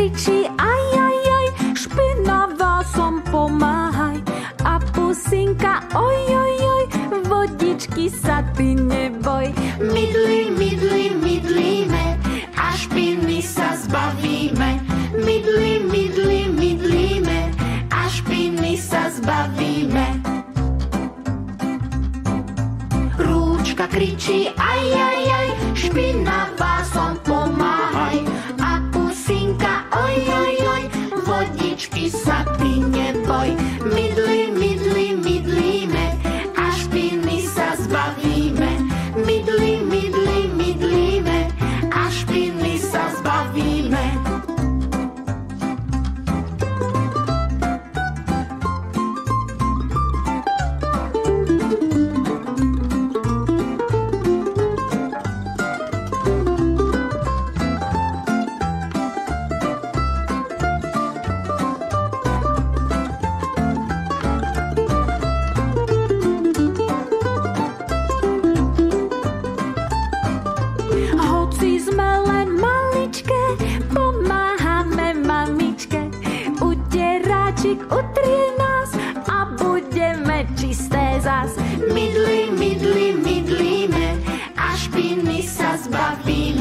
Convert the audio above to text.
kričí aj, aj, aj, špinavá som, pomáhaj. A pusinka, oj, oj, oj, vodičky sa ty neboj. Mydli, mydli, mydlíme a špiny sa zbavíme. Mydli, mydli, mydlíme a špiny sa zbavíme. Rúčka kričí aj, aj, aj, špinavá som, pomáhaj. A pusinka, oj, oj, oj, vodičky sa ty neboj. Mydli, mydli, mydlíme a špiny sa zbavíme. Mydli, mydli, mydlíme a špiny sa zbavíme. Utrie nás a budeme čisté zas. Mydli, mydli, mydlíme a špiny sa zbavíme.